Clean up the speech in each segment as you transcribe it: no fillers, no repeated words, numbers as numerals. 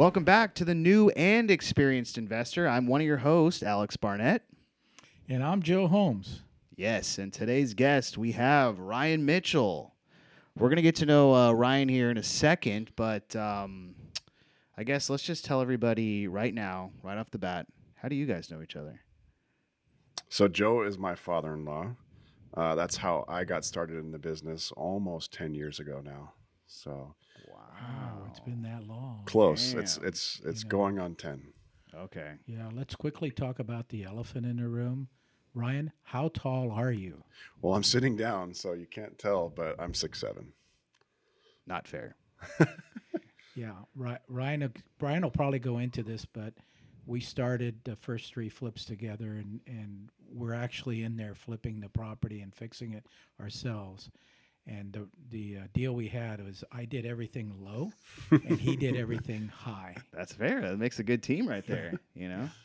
Welcome back to the new and experienced investor. I'm one of your hosts, Alex Barnett. And I'm Joe Holmes. Yes, and today's guest, we have Ryan Mitchell. We're going to get to know Ryan here in a second, but I guess let's just tell everybody right now, right off the bat, how do you guys know each other? So Joe is my father-in-law. That's how I got started in the business almost 10 years ago now. So Wow, it's been that long. close. Damn. It's going on 10. Okay. Yeah, let's quickly talk about the elephant in the room. Ryan, how tall are you? Well, I'm sitting down, so you can't tell, but I'm 6'7". Not fair. Yeah, Ryan will probably go into this, but we started the first 3 flips together, and we're actually in there flipping the property and fixing it ourselves. And the deal we had was I did everything low, and he did everything high. That's fair. That makes a good team right there.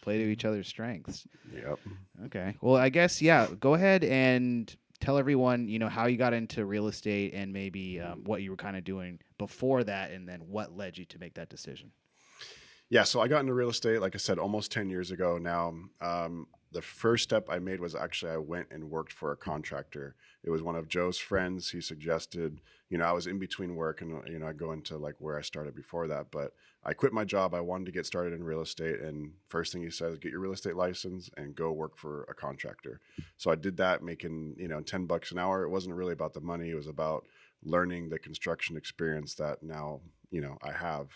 Play to each other's strengths. Yep. Okay. Well, I guess, yeah, go ahead and tell everyone, how you got into real estate and maybe what you were kind of doing before that and then what led you to make that decision. Yeah, so I got into real estate, like I said, almost 10 years ago now. The first step I made was actually I went and worked for a contractor. It was one of Joe's friends. He suggested, I was in between work and, I go into like where I started before that, but I quit my job. I wanted to get started in real estate. And first thing he says, get your real estate license and go work for a contractor. So I did that making, $10 an hour. It wasn't really about the money. It was about learning the construction experience that now, I have.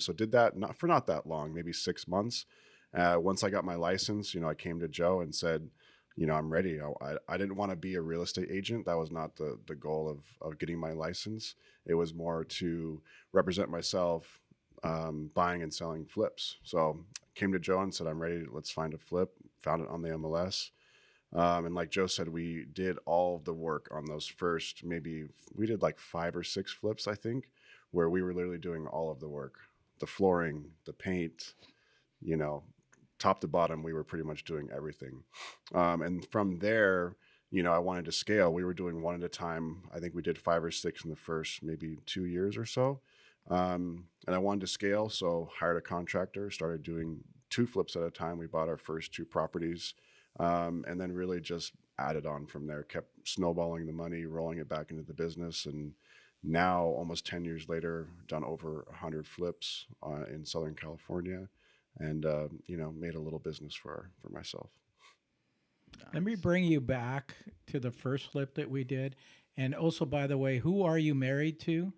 So did that not that long, maybe 6 months. Once I got my license, I came to Joe and said, I'm ready. I didn't want to be a real estate agent. That was not the goal of getting my license. It was more to represent myself, buying and selling flips. So came to Joe and said, I'm ready. Let's find a flip. Found it on the MLS. And like Joe said, we did all of the work on those first, maybe we did like 5 or 6 flips, I think, where we were literally doing all of the work, the flooring, the paint, top to bottom, we were pretty much doing everything. And from there, I wanted to scale. We were doing one at a time. I think we did 5 or 6 in the first maybe 2 years or so. And I wanted to scale, so hired a contractor, started doing 2 flips at a time. We bought our first 2 properties, and then really just added on from there, kept snowballing the money, rolling it back into the business. And now, almost 10 years later, done over 100 flips in Southern California. And, made a little business for myself. Let me bring you back to the first flip that we did. And also, by the way, who are you married to?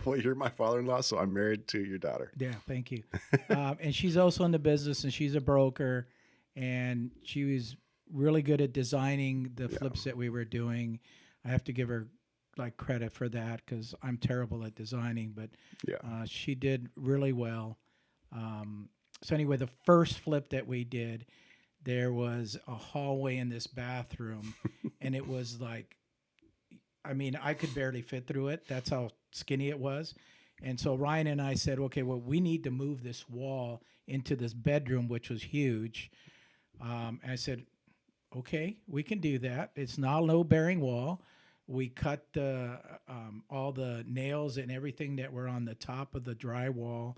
Well, you're my father-in-law, so I'm married to your daughter. Yeah, thank you. And she's also in the business, and she's a broker. And she was really good at designing the flips that we were doing. I have to give her credit for that because I'm terrible at designing, but she did really well. So anyway, the first flip that we did, there was a hallway in this bathroom, and it was I could barely fit through it. That's how skinny it was. And so Ryan and I said, okay, well, we need to move this wall into this bedroom, which was huge. And I said, okay, we can do that. It's not a load-bearing wall. We cut all the nails and everything that were on the top of the drywall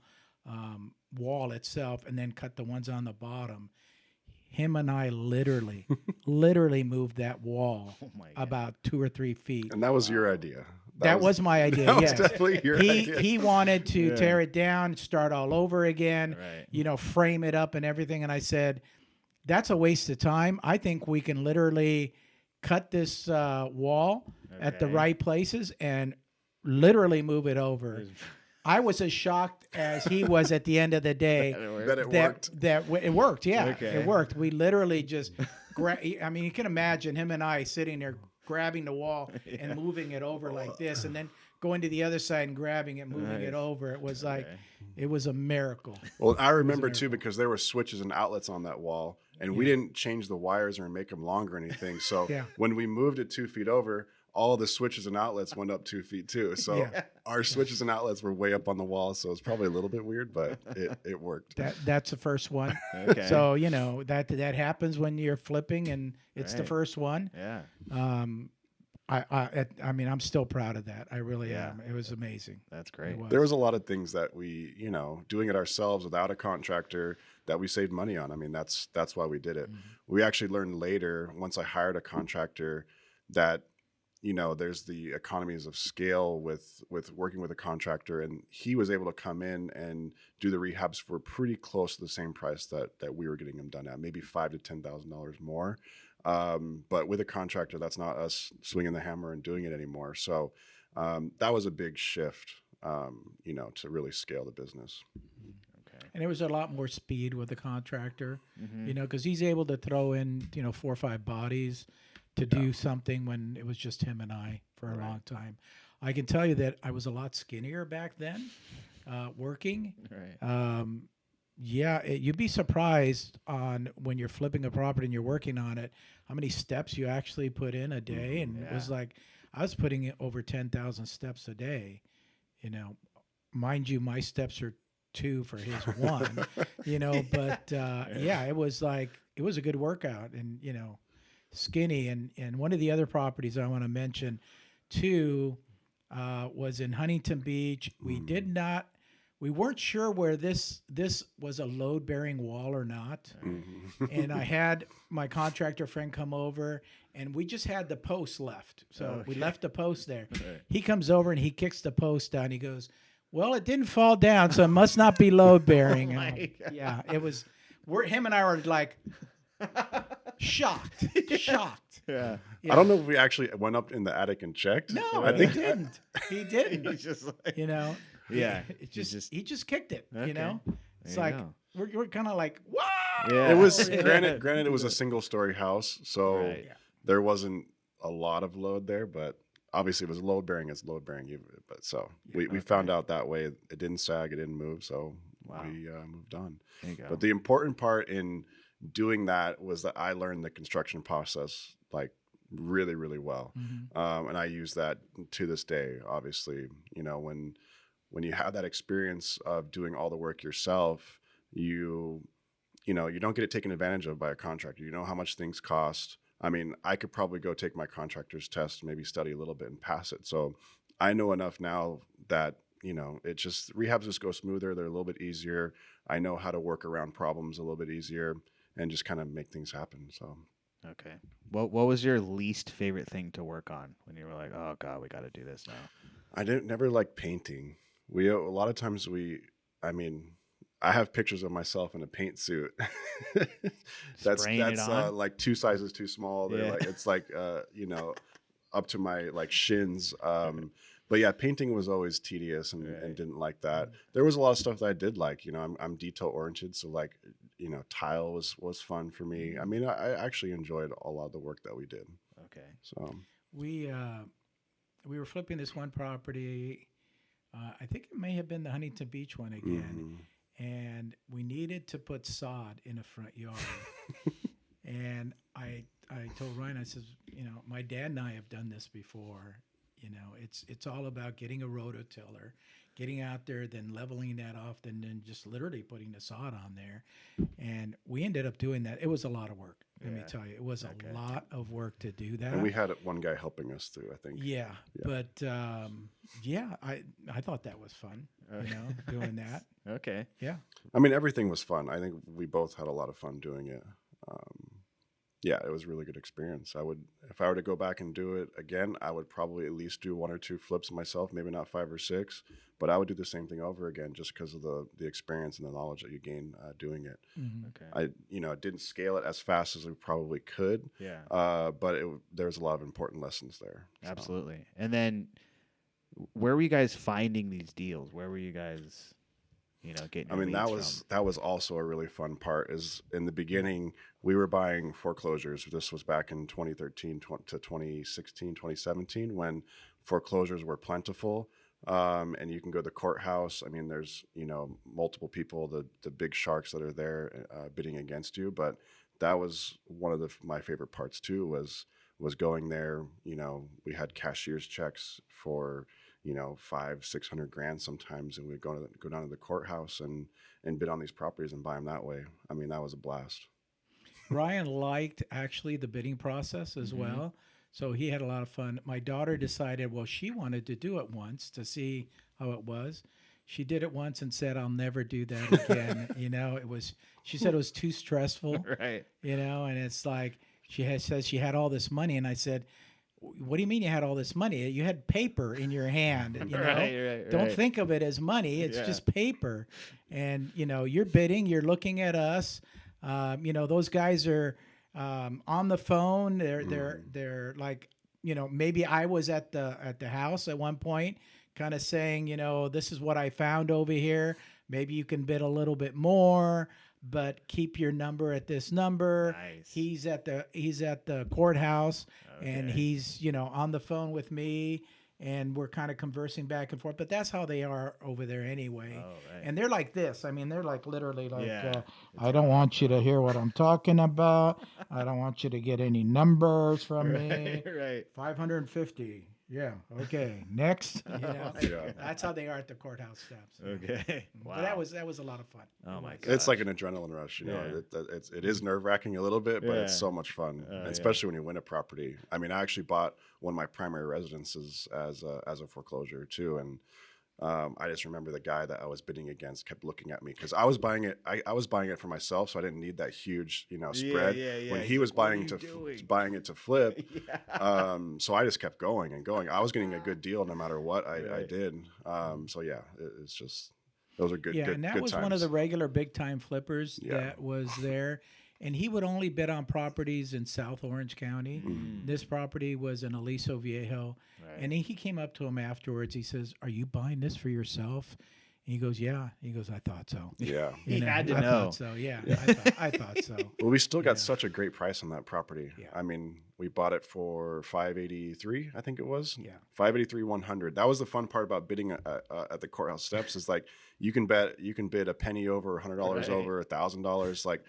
wall itself, and then cut the ones on the bottom. Him and I literally moved that wall about 2 or 3 feet. And that was your idea. That was my idea. That yes, was definitely your idea. He wanted to tear it down, start all over again, right. Frame it up and everything. And I said, that's a waste of time. I think we can literally cut this wall at the right places and literally move it over. I was as shocked as he was at the end of the day that it worked. That it worked. Yeah, Okay. It worked. We literally just, you can imagine him and I sitting there grabbing the wall and moving it over like this, and then going to the other side and grabbing it, moving it over. It was it was a miracle. Well, I remember too because there were switches and outlets on that wall, and we didn't change the wires or make them longer or anything. So when we moved it 2 feet over, all the switches and outlets went up 2 feet too. So our switches and outlets were way up on the wall. So it's probably a little bit weird, but it worked. That's the first one. Okay. So, that happens when you're flipping and it's the first one. Yeah. I mean, I'm still proud of that. I really Yeah. am. It was amazing. That's It great. There was. was a lot of things that we, doing it ourselves without a contractor, that we saved money on. I mean, that's why we did it. Mhm. We actually learned later, once I hired a contractor, that there's the economies of scale with working with a contractor, and he was able to come in and do the rehabs for pretty close to the same price that we were getting them done at, maybe $5,000 to $10,000 more. But with a contractor, that's not us swinging the hammer and doing it anymore. So that was a big shift, to really scale the business. Okay. And there was a lot more speed with the contractor, Mm-hmm. you know, because he's able to throw in, 4 or 5 bodies to Yeah. do something when it was just him and I for a Right. long time. I can tell you that I was a lot skinnier back then, working. Right. Yeah, you'd be surprised on when you're flipping a property and you're working on it, how many steps you actually put in a day. And it was Yeah. like I was putting in over 10,000 steps a day. You know, mind you, my steps are two for his one. But yeah, it was like it was a good workout, and skinny. And one of the other properties I want to mention too was in Huntington Beach. We weren't sure where this was a load bearing wall or not. And I had my contractor friend come over, and we just had the post left. So we Okay. left the post there. Right. He comes over and he kicks the post down. He goes, "Well, it didn't fall down, so it must not be load bearing." Oh my God. Yeah, it was. Him and I were like shocked, shocked. Yeah. I don't know if we actually went up in the attic and checked. No, I he think didn't. He didn't. He's just like, Yeah, He he just kicked it. Okay. It's There you like go. we're kind of like, wow. Yeah. it was Yeah. granted it was a single story house, so Right. Yeah. there wasn't a lot of load there, but obviously it was load bearing. It's load bearing. But so we Okay. found out that way it didn't sag, it didn't move, so Wow. we moved on. There you go. But the important part in doing that was that I learned the construction process like really, really well, Mhm. and I use that to this day. Obviously, when you have that experience of doing all the work yourself, you don't get it taken advantage of by a contractor. You know how much things cost. I mean, I could probably go take my contractor's test, maybe study a little bit and pass it. So I know enough now that, it just rehabs just go smoother. They're a little bit easier. I know how to work around problems a little bit easier and just kind of make things happen. So Okay. What was your least favorite thing to work on when you were like, oh God, we got to do this now? I didn't never like painting. A lot of times I mean, I have pictures of myself in a paint suit. Spraying it that's on? like 2 sizes too small. They're Yeah. like it's like up to my like shins. But yeah, painting was always tedious and Right. didn't like that. There was a lot of stuff that I did like. I'm detail oriented, so like tile was fun for me. I mean, I actually enjoyed a lot of the work that we did. Okay. So We were flipping this one property. I think it may have been the Huntington Beach one again, and we needed to put sod in a front yard. And I told Ryan, I says, my dad and I have done this before. It's all about getting a rototiller, getting out there, then leveling that off, and then just literally putting the sod on there. And we ended up doing that. It was a lot of work. Let me Yeah. tell you, it was Okay. a lot of work to do that. and we had one guy helping us too, I think. Yeah, Yeah. but yeah, I thought that was fun. Doing that. Okay. Yeah. I mean, everything was fun. I think we both had a lot of fun doing it. Yeah, it was a really good experience. If I were to go back and do it again, I would probably at least do 1 or 2 flips myself, maybe not 5 or 6, but I would do the same thing over again just because of the experience and the knowledge that you gain doing it. Mhm. Okay. I didn't scale it as fast as we probably could, Yeah. but there's a lot of important lessons there. So. Absolutely. And then, where were you guys finding these deals? Where were you guys, getting? I your mean, that leads was also a really fun part. Is in the beginning we were buying foreclosures. This was back in 2013 to 2016, 2017 when foreclosures were plentiful, and you can go to the courthouse. I mean, there's multiple people, the big sharks that are there bidding against you. But that was one of my favorite parts too. Was going there. We had cashier's checks for 500-600 grand sometimes, and we'd go down to the courthouse and bid on these properties and buy them that way. I mean, that was a blast. Ryan liked actually the bidding process as Mhm. well. So he had a lot of fun. My daughter decided, well, she wanted to do it once to see how it was. She did it once and said, "I'll never do that again." It was. She said it was too stressful. Right. And it's like says she had all this money, and I said, "What do you mean you had all this money? You had paper in your hand. Right, right, Don't right. think of it as money. It's Yeah. just paper." And you're bidding. You're looking at us. Those guys are on the phone. They're like, maybe I was at the house at one point, kind of saying, this is what I found over here. Maybe you can bid a little bit more, but keep your number at this number. Nice. He's at the courthouse, and Okay. he's on the phone with me, and we're kind of conversing back and forth. But that's how they are over there anyway. Oh, right. And they're like this. I mean, they're like literally like, Yeah. It's I don't want you to hear what I'm talking about. I don't want you to get any numbers from me. Right, right. 550. Yeah. Okay. Next. Yeah. That's how they are at the courthouse steps. Okay. Wow. But that was a lot of fun. Oh It my was. God. It's like an adrenaline rush, Yeah. It is nerve wracking a little bit, but it's Yeah. so much fun, Yeah. especially when you win a property. I mean, I actually bought one of my primary residences as a foreclosure too, and I just remember the guy that I was bidding against kept looking at me because I was buying it. I was buying it for myself, so I didn't need that huge spread. Yeah, yeah. When He's he was like, "What are buying you to doing?" buying it to flip, Yeah. so I just kept going and going. I was getting a good deal no matter what I Right. did. So yeah, it's just those are good Yeah, good and that good was times. one of the regular big time flippers Yeah. that was there. And he would only bid on properties in South Orange County. Mhm. This property was in Aliso Viejo. Right. And he came up to him afterwards. He says, "Are you buying this for yourself?" And he goes, "Yeah." He goes, "I thought so." Yeah. He had to I know. thought so. Yeah, Yeah. I thought so. Well, we still got Yeah. such a great price on that property. Yeah. I mean, we bought it for 583, I think it was. Yeah. 583 100. That was the fun part about bidding at the courthouse steps is like you can bid a penny over, $100 Right. over, $1,000 like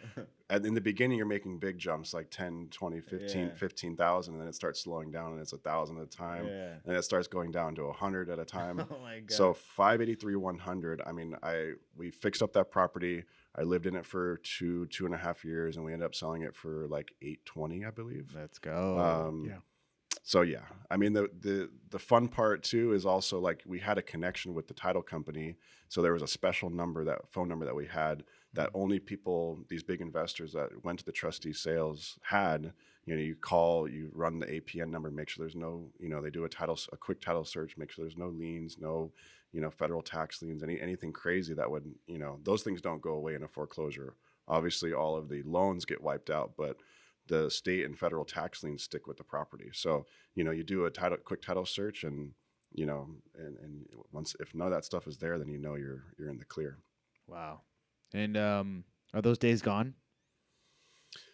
in the beginning you're making big jumps like 10, 20, 15, Yeah. 15,000 and then it starts slowing down and it's 1,000 at a time. Yeah. And it starts going down to 100 at a time. Oh my God. So 583 100. I mean, we fixed up that property. I lived in it for 2.5 years, and we ended up selling it for like 820, I believe. Let's go. Yeah. So yeah, I mean the fun part too is also like we had a connection with the title company, so there was a special phone number that we had that only people, these big investors that went to the trustee sales had. You call, you run the APN number, make sure there's no, they do a quick title search, make sure there's no liens, no, federal tax liens, anything crazy that would, those things don't go away in a foreclosure. Obviously, all of the loans get wiped out, but the state and federal tax liens stick with the property. So, you do a quick title search and, and once, if none of that stuff is there, then you're in the clear. Wow. And are those days gone?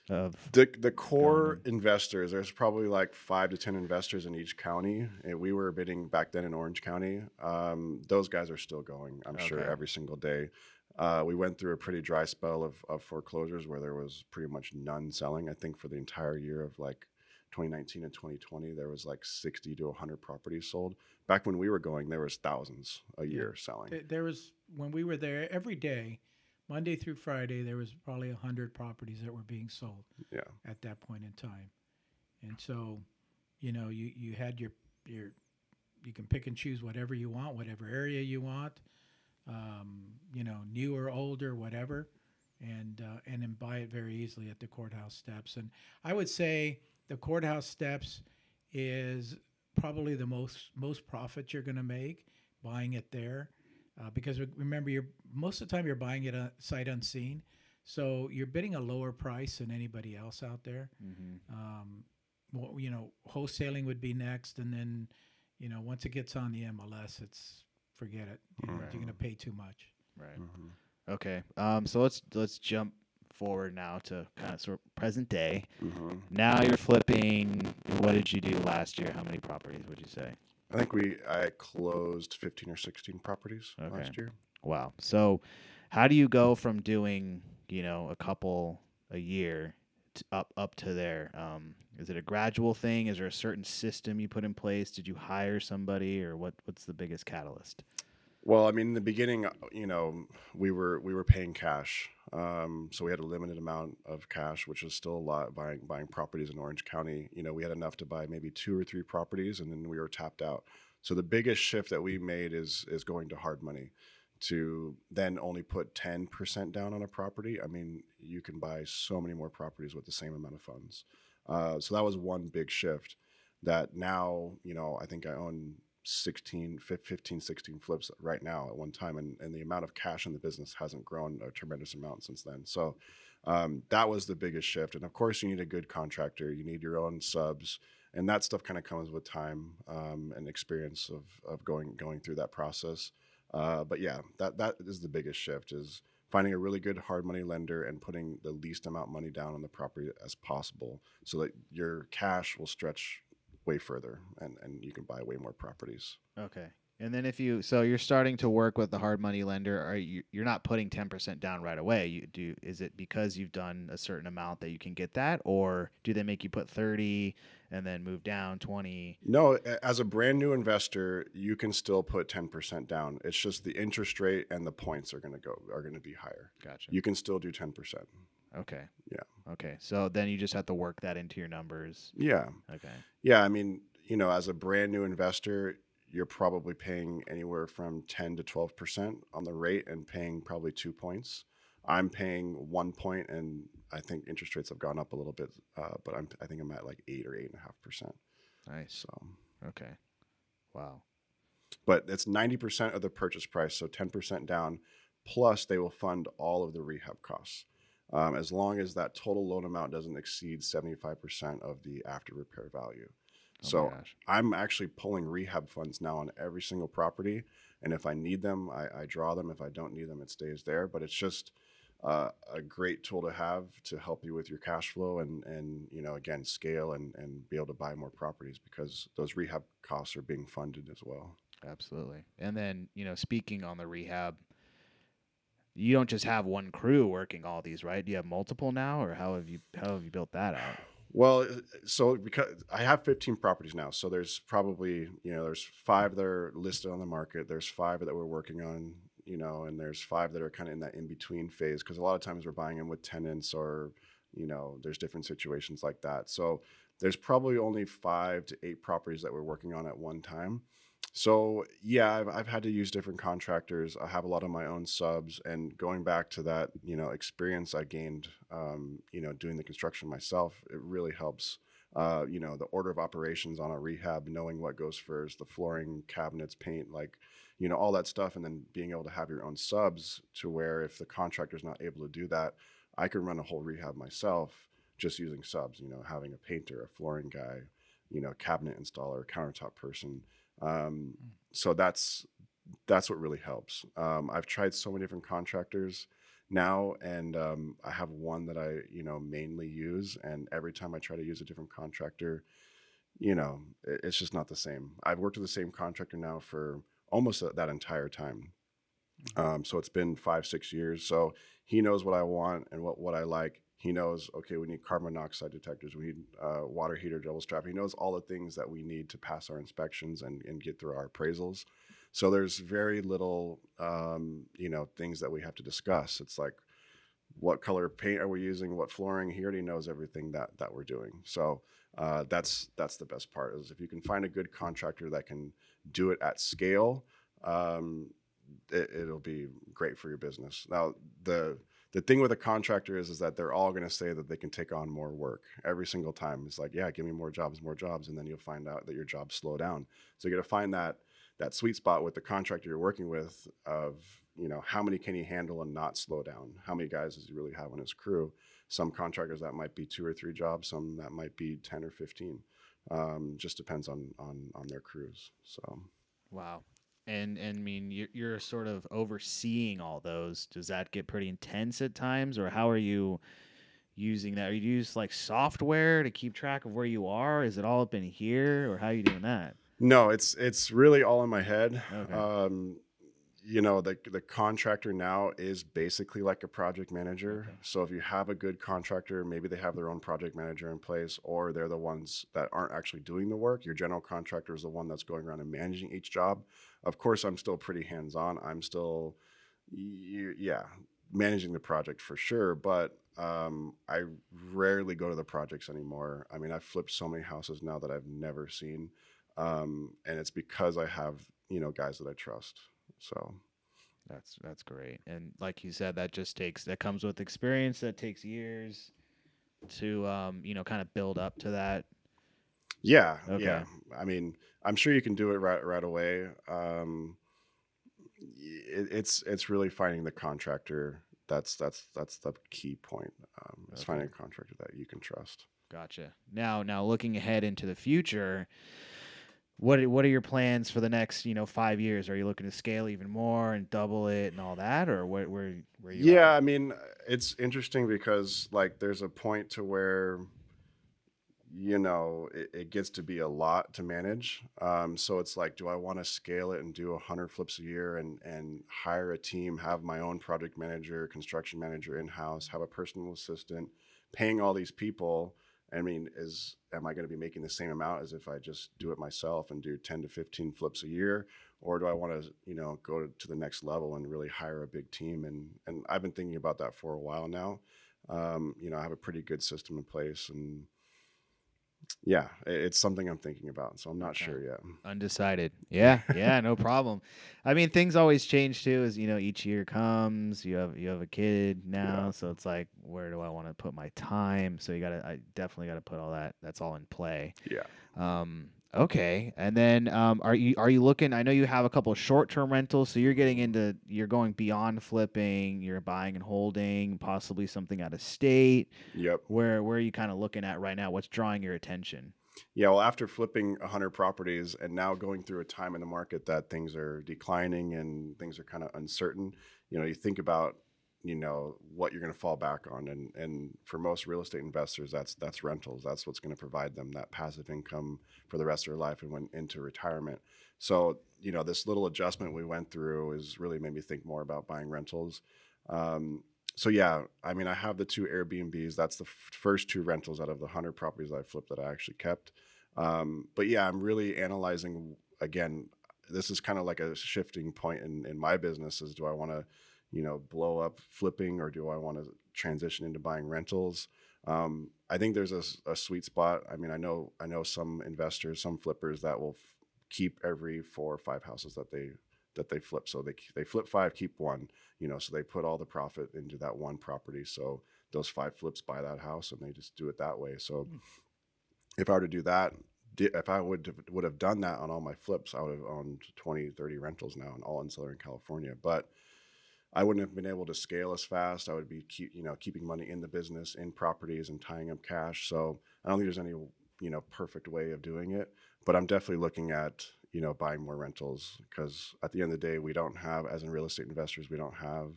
Of The core investors, there's probably like 5 to 10 investors in each county. And we were bidding back then in Orange County. Those guys are still going, I'm sure, Okay. every single day. We went through a pretty dry spell of foreclosures where there was pretty much none selling. I think for the entire year of like 2019 and 2020, there was like 60 to 100 properties sold. Back when we were going, there was thousands a year selling. There was, when we were there every day, Monday through Friday, there was probably 100 properties that were being sold Yeah. at that point in time. And so, you had your you can pick and choose whatever you want, whatever area you want, new or older, whatever, and then buy it very easily at the courthouse steps. And I would say the courthouse steps is probably the most profit you're going to make buying it there, because remember, most of the time you're buying it sight unseen, so you're bidding a lower price than anybody else out there. Wholesaling would be next, and then once it gets on the MLS, forget it. You're going to pay too much. right. Mm-hmm. Okay. So let's jump forward now to kind of sort of present day. Mm-hmm. Now you're flipping. What did you do last year? How many properties would you say? I think I closed 15 or 16 properties last year. Wow. So how do you go from doing, a couple a year to up to there? Is it a gradual thing? Is there a certain system you put in place? Did you hire somebody, or what's the biggest catalyst? Well, I mean, in the beginning, we were paying cash. So we had a limited amount of cash, which was still a lot. Buying properties in Orange County, we had enough to buy maybe 2 or 3 properties, and then we were tapped out. So the biggest shift that we made is going to hard money, to then only put 10% down on a property. I mean, you can buy so many more properties with the same amount of funds. So that was one big shift that now, I think I own 15, 16 flips right now at one time. And the amount of cash in the business hasn't grown a tremendous amount since then. So that was the biggest shift. And of course, you need a good contractor, you need your own subs. And that stuff kind of comes with time and experience of going through that process. But yeah, that is the biggest shift, is finding a really good hard money lender and putting the least amount of money down on the property as possible, so that your cash will stretch way further, and you can buy way more properties. Okay. And then so you're starting to work with the hard money lender, are you're not putting 10% down right away. Is it because you've done a certain amount that you can get that, or do they make you put 30 and then move down 20? No, as a brand new investor, you can still put 10% down. It's just the interest rate and the points are going to be higher. Gotcha. You can still do 10%. Okay. Yeah. Okay. So then you just have to work that into your numbers. Yeah. Okay. Yeah, I mean, as a brand new investor, you're probably paying anywhere from 10 to 12% on the rate and paying probably 2 points. I'm paying 1 point, and I think interest rates have gone up a little bit, but I think I'm at like 8 or 8.5%. Nice. So, Okay. Wow. but it's 90% of the purchase price, so 10% down, plus they will fund all of the rehab costs. As long as that total loan amount doesn't exceed 75% of the after repair value. Oh my So gosh. I'm actually pulling rehab funds now on every single property. And if I need them, I draw them. If I don't need them, it stays there. But it's just a great tool to have to help you with your cash flow and again, scale and be able to buy more properties, because those rehab costs are being funded as well. Absolutely. And then, speaking on the rehab, you don't just have one crew working all these, right? Do you have multiple now, or how have you built that out? Well, so because I have 15 properties now, so there's probably, there's 5 that are listed on the market. There's 5 that we're working on, and there's 5 that are kind of in that in between phase, because a lot of times we're buying them with tenants, or, there's different situations like that. So there's probably only 5 to 8 properties that we're working on at one time. So yeah, I've had to use different contractors. I have a lot of my own subs, and going back to that, experience I gained, doing the construction myself, it really helps. The order of operations on a rehab, knowing what goes first, the flooring, cabinets, paint, like, all that stuff, and then being able to have your own subs, to where if the contractor's not able to do that, I can run a whole rehab myself just using subs. Having a painter, a flooring guy, cabinet installer, countertop person. Um, so that's what really helps. I've tried so many different contractors now, and I have one that I mainly use. And every time I try to use a different contractor, it's just not the same. I've worked with the same contractor now for almost that entire time. So it's been 5, 6 years. So he knows what I want and what I like. He knows, okay, we need carbon monoxide detectors, we need water heater, double strap. He knows all the things that we need to pass our inspections and get through our appraisals. So there's very little, things that we have to discuss. It's like, what color paint are we using? What flooring? He already knows everything that we're doing. So that's the best part, is if you can find a good contractor that can do it at scale. It'll be great for your business. Now, the thing with a contractor is that they're all going to say that they can take on more work every single time. It's like, yeah, give me more jobs, and then you'll find out that your jobs slow down. So you got to find that sweet spot with the contractor you're working with, of how many can he handle and not slow down? How many guys does he really have on his crew? Some contractors, that might be 2 or 3 jobs. Some that might be 10 or 15. Just depends on their crews. So. Wow. And I mean, you're sort of overseeing all those. Does that get pretty intense at times, or how are you using that? Are you use like software to keep track of where you are? Is it all up in here, or how are you doing that? No, it's really all in my head. Okay. The contractor now is basically like a project manager. Okay. So if you have a good contractor, maybe they have their own project manager in place, or they're the ones that aren't actually doing the work. Your general contractor is the one that's going around and managing each job. Of course, I'm still pretty hands-on. I'm still, yeah, managing the project for sure, but I rarely go to the projects anymore. I mean, I've flipped so many houses now that I've never seen, and it's because I have guys that I trust. So That's great. And like you said, that comes with experience. That takes years to kind of build up to that. yeah, yeah. Okay. I mean, I'm sure you can do it right away. It's really finding the contractor. That's the key point. Is Okay. finding a contractor that you can trust. Gotcha. Now looking ahead into the future, what are your plans for the next 5 years? Are you looking to scale even more and double it and all that, or where you Yeah, at? I mean, it's interesting because like there's a point to where it gets to be a lot to manage. So it's like, do I want to scale it and do 100 flips a year and hire a team, have my own project manager, construction manager in house, have a personal assistant, paying all these people? I mean, am I going to be making the same amount as if I just do it myself and do 10 to 15 flips a year? Or do I want to, go to the next level and really hire a big team? And I've been thinking about that for a while now. I have a pretty good system in place, and yeah, it's something I'm thinking about, so I'm not Okay. sure yet. Undecided. Yeah, yeah, no problem. I mean, things always change too. As each year comes, you have a kid Yeah, now, so it's like, where do I want to put my time? So I definitely gotta put all that. That's all in play. yeah, Okay, and then are you looking? I know you have a couple of short-term rentals, so you're going beyond flipping. You're buying and holding, possibly something out of state. yep. Where are you kind of looking at right now? What's drawing your attention? Yeah, well, after flipping 100 properties and now going through a time in the market that things are declining and things are kind of uncertain, you think about, what you're going to fall back on. And for most real estate investors, that's rentals. That's what's going to provide them that passive income for the rest of their life and went into retirement. So, this little adjustment we went through is really made me think more about buying rentals. Um, so yeah, I mean, I have the two Airbnbs. That's the first two rentals out of the 100 properties I flipped that I actually kept. But yeah, I'm really analyzing again. This is kind of like a shifting point in my business. Is do I want to, blow up flipping, or do I want to transition into buying rentals? I think there's a sweet spot. I mean, I know some investors, some flippers that will keep every 4 or 5 houses that they flip. So they flip 5, keep 1. So they put all the profit into that one property. So those 5 flips buy that house, and they just do it that way. So if I were to do that, if I would have done that on all my flips, I would have owned 20, 30 rentals now, and all in Southern California. But I wouldn't have been able to scale as fast. I would be keeping money in the business, in properties, and tying up cash. So I don't think there's any perfect way of doing it. But I'm definitely looking at buying more rentals, because at the end of the day, we don't have, as in real estate investors, we don't have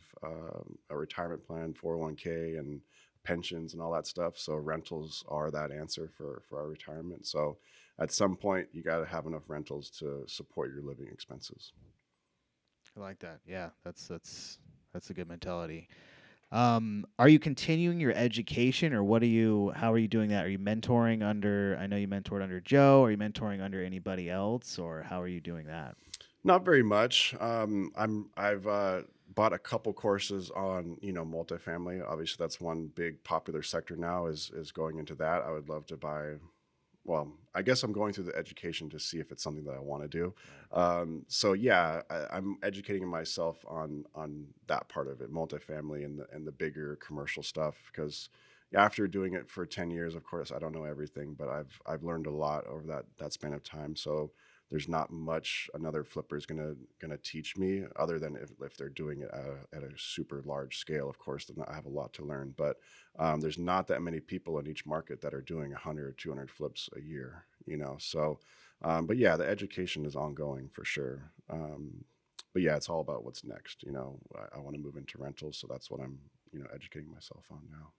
a retirement plan, 401k, and pensions and all that stuff. So rentals are that answer for our retirement. So at some point, you got to have enough rentals to support your living expenses. I like that. Yeah, that's a good mentality. Are you continuing your education, or how are you doing that? Are you mentoring under? I know you mentored under Joe. Are you mentoring under anybody else, or how are you doing that? Not very much. I've bought a couple courses on multifamily. Obviously, that's one big popular sector now is going into that. I would love to buy. Well, I guess I'm going through the education to see if it's something that I want to do. So yeah, I'm educating myself on that part of it, multifamily and the bigger commercial stuff. Because after doing it for 10 years, of course, I don't know everything, but I've learned a lot over that span of time. So there's not much another flipper is gonna teach me, other than if they're doing it at a super large scale. Of course, then I have a lot to learn. But there's not that many people in each market that are doing 100 or 200 flips a year. So but yeah, the education is ongoing for sure. But yeah, it's all about what's next. I want to move into rentals, so that's what I'm educating myself on now.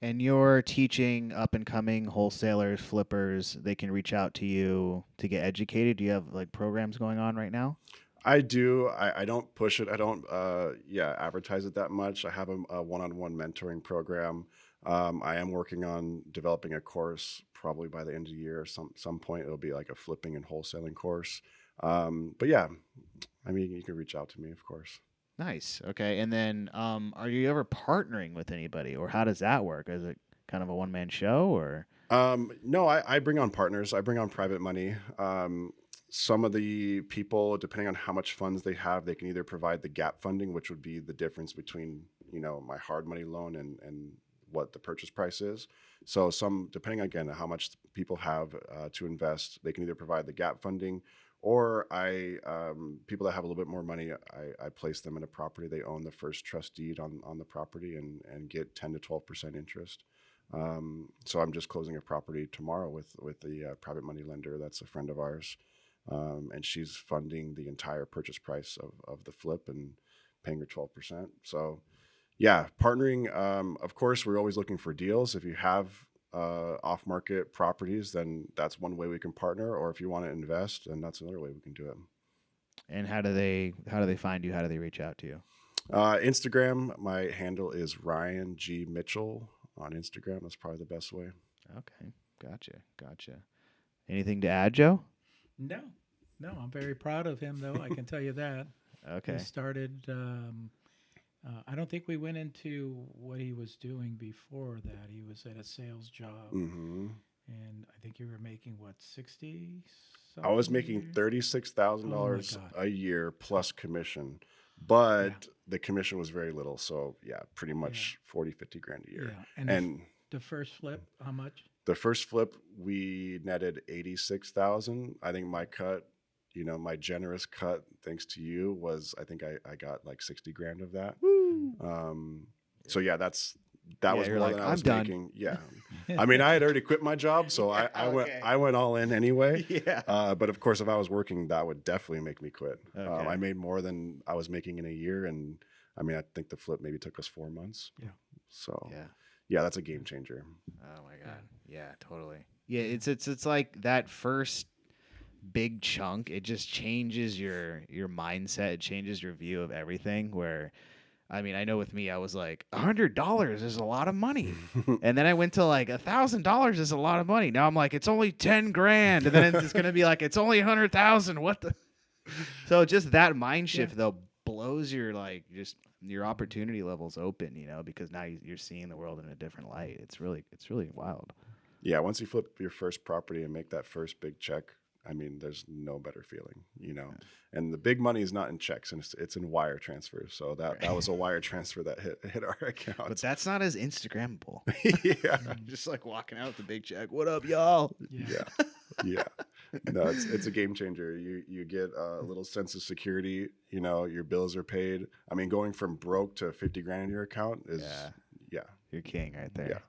And you're teaching up and coming wholesalers, flippers. They can reach out to you to get educated. Do you have like programs going on right now? I do. I don't push it. I don't advertise it that much. I have a one-on-one mentoring program. I am working on developing a course probably by the end of the year. Some point it'll be like a flipping and wholesaling course. But yeah, I mean, you can reach out to me, of course. Nice. Okay. And then, are you ever partnering with anybody, or how does that work? Is it kind of a one man show, or? No, I bring on partners. I bring on private money. Some of the people, depending on how much funds they have, they can either provide the gap funding, which would be the difference between, my hard money loan and what the purchase price is. So some, depending again on how much people have to invest, they can either provide the gap funding, or people that have a little bit more money, I place them in a property. They own the first trust deed on the property and get 10 to 12% interest. So I'm just closing a property tomorrow with the private money lender that's a friend of ours, and she's funding the entire purchase price of the flip and paying her 12%. So yeah, partnering. Of course, we're always looking for deals. If you have off market properties, then that's one way we can partner. Or if you want to invest, then that's another way we can do it. And how do they find you? How do they reach out to you? Instagram, my handle is Ryan G Mitchell on Instagram. That's probably the best way. Okay. Gotcha. Anything to add, Joe? No, no, I'm very proud of him, though. I can tell you that. Okay. He started. I don't think we went into what he was doing before that. He was at a sales job, Mm-hmm. and I think you were making what 60. I was something a making year? $36,000 God. a year plus commission, but Yeah. the commission was very little. So yeah, pretty much 40, 50 grand a year. Yeah, and And the first flip, how much? the first flip, we netted 86,000. I think my cut, my generous cut, thanks to you, was I think I got like 60 grand of that. Woo. So yeah, that Yeah, was you're more like, than I "I'm was done." making. Yeah. I mean, I had already quit my job, so Yeah, went okay. I went all in anyway. Yeah. But of course, if I was working, that would definitely make me quit. Okay. I made more than I was making in a year, and I mean, I think the flip maybe took us 4 months. Yeah. So Yeah. yeah, that's a game changer. Oh my god. Yeah, totally. Yeah, it's like that first big chunk, it just changes your mindset, it changes your view of everything where I mean, I know with me I was like $100 is a lot of money. And then I went to like $1,000 is a lot of money. Now I'm like it's only 10 grand and then it's going to be like it's only 100,000. What the So just that mind shift though blows your like just your opportunity levels open, because now you're seeing the world in a different light. It's really wild. Yeah, once you flip your first property and make that first big check, I mean, there's no better feeling. And the big money is not in checks, and it's in wire transfers. So that was a wire transfer that hit our account. But that's not as Instagrammable. Yeah, Just like walking out with the big check. What up, y'all? yeah, yeah. No, it's a game changer. You get a little sense of security. Your bills are paid. I mean, going from broke to 50 grand in your account is yeah. You're king right there. Yeah.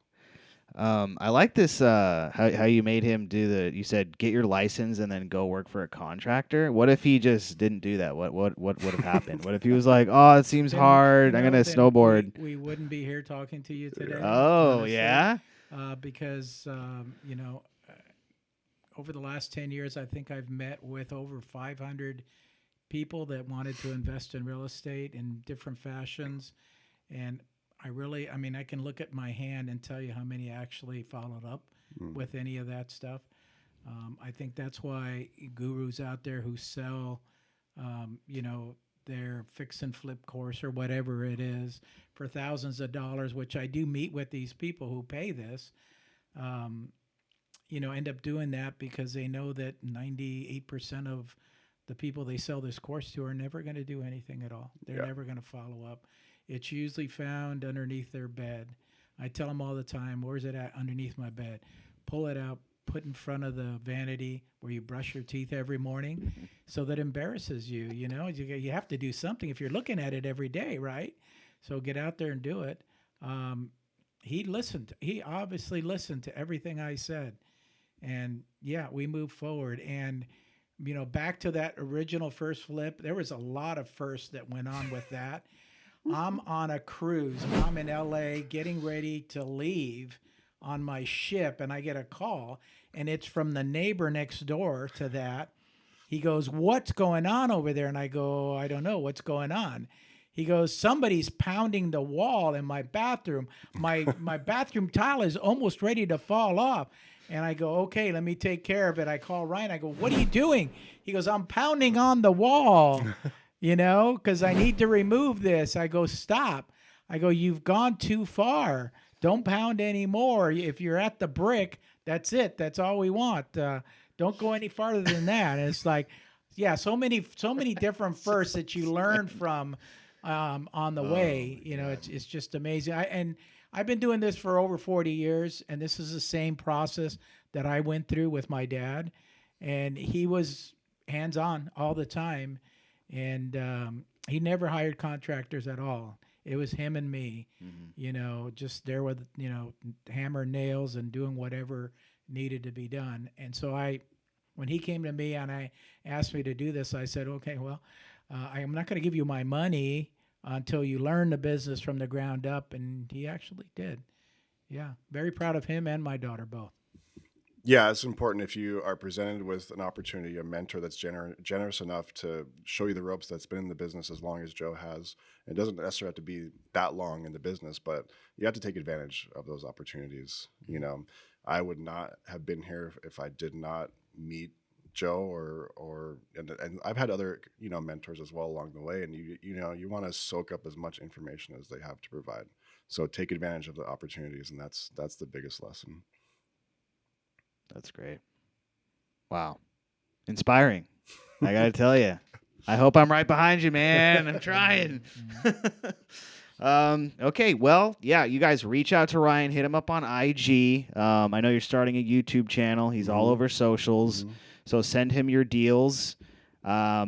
I like this. How you made him do you said get your license and then go work for a contractor. What if he just didn't do that? What would have happened? What if he was like, oh, it seems Then, hard. I'm gonna then snowboard. We wouldn't be here talking to you today. Oh honestly, yeah. Because over the last 10 years, I think I've met with over 500 people that wanted to invest in real estate in different fashions, and I mean, I can look at my hand and tell you how many actually followed up with any of that stuff. I think that's why gurus out there who sell, their fix and flip course or whatever it is for thousands of dollars, which I do meet with these people who pay this, end up doing that because they know that 98% of the people they sell this course to are never going to do anything at all. They're never going to follow up. It's usually found underneath their bed. I tell them all the time, where's it at? Underneath my bed. Pull it out, put in front of the vanity where you brush your teeth every morning so that embarrasses you. You have to do something if you're looking at it every day, right? So get out there and do it. He listened. He obviously listened to everything I said. And yeah, we moved forward. And, back to that original first flip, there was a lot of firsts that went on with that. I'm on a cruise. I'm in LA getting ready to leave on my ship, and I get a call, and it's from the neighbor next door to that. He goes, "What's going on over there?" And I go, "I don't know. What's going on?" He goes, "Somebody's pounding the wall in my bathroom. My bathroom tile is almost ready to fall off." And I go, "Okay, let me take care of it." I call Ryan. I go, "What are you doing?" He goes, "I'm pounding on the wall." because I need to remove this. I go, stop. I go, you've gone too far. Don't pound anymore. If you're at the brick, that's it. That's all we want. Don't go any farther than that. And it's like, yeah, so many different firsts that you learn from on the way. It's just amazing. I've been doing this for over 40 years, and this is the same process that I went through with my dad, and he was hands on all the time, and he never hired contractors at all. It was him and me, just there with hammer and nails and doing whatever needed to be done. And so when he came to me and I asked me to do this, I said, okay, well, I'm not going to give you my money until you learn the business from the ground up. And he actually did. Yeah. Very proud of him and my daughter both. Yeah, it's important if you are presented with an opportunity, a mentor that's generous enough to show you the ropes, that's been in the business as long as Joe has. It doesn't necessarily have to be that long in the business, but you have to take advantage of those opportunities. I would not have been here if I did not meet Joe and I've had other mentors as well along the way, and you want to soak up as much information as they have to provide. So take advantage of the opportunities, and that's the biggest lesson. That's great. Wow. Inspiring. I got to tell you. I hope I'm right behind you, man. I'm trying. Okay. Well, yeah, you guys reach out to Ryan, hit him up on IG. I know you're starting a YouTube channel. He's all over socials. Mm-hmm. So send him your deals. I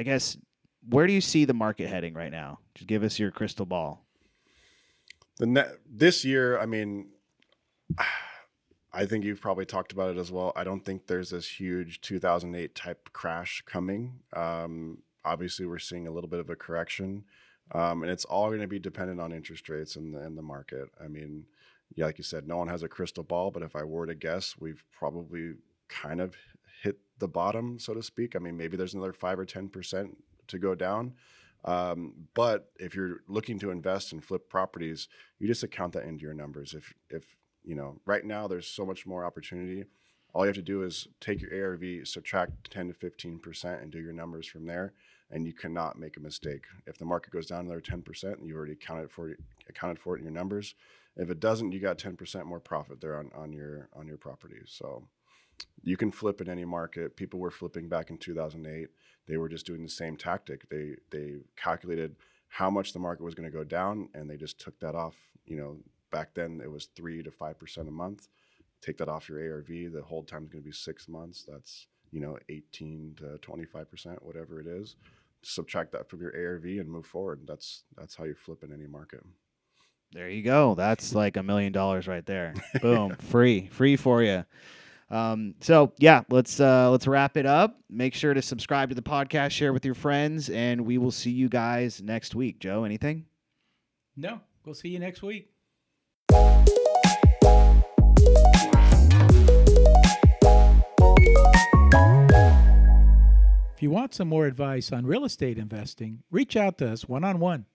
guess, where do you see the market heading right now? Just give us your crystal ball. This year, I mean, I think you've probably talked about it as well. I don't think there's this huge 2008 type crash coming. Obviously, we're seeing a little bit of a correction, and it's all going to be dependent on interest rates and the market. I mean, yeah, like you said, no one has a crystal ball, but if I were to guess, we've probably kind of hit the bottom, so to speak. I mean, maybe there's another 5 or 10% to go down. But if you're looking to invest and flip properties, you just account that into your numbers. If right now there's so much more opportunity. All you have to do is take your ARV, subtract 10 to 15%, and do your numbers from there. And you cannot make a mistake. If the market goes down another 10%, you already accounted for it in your numbers. If it doesn't, you got 10% more profit there on your property. So you can flip in any market. People were flipping back in 2008. They were just doing the same tactic. They calculated how much the market was going to go down, and they just took that off. Back then it was 3 to 5% a month. Take that off your ARV. The hold time is going to be 6 months. That's 18 to 25%, whatever it is. Subtract that from your ARV and move forward. That's how you flip in any market. There you go. That's like $1 million right there. Boom. Free for you. So yeah, let's wrap it up. Make sure to subscribe to the podcast, share with your friends, and we will see you guys next week. Joe, anything? No, we'll see you next week. If you want some more advice on real estate investing, reach out to us one-on-one.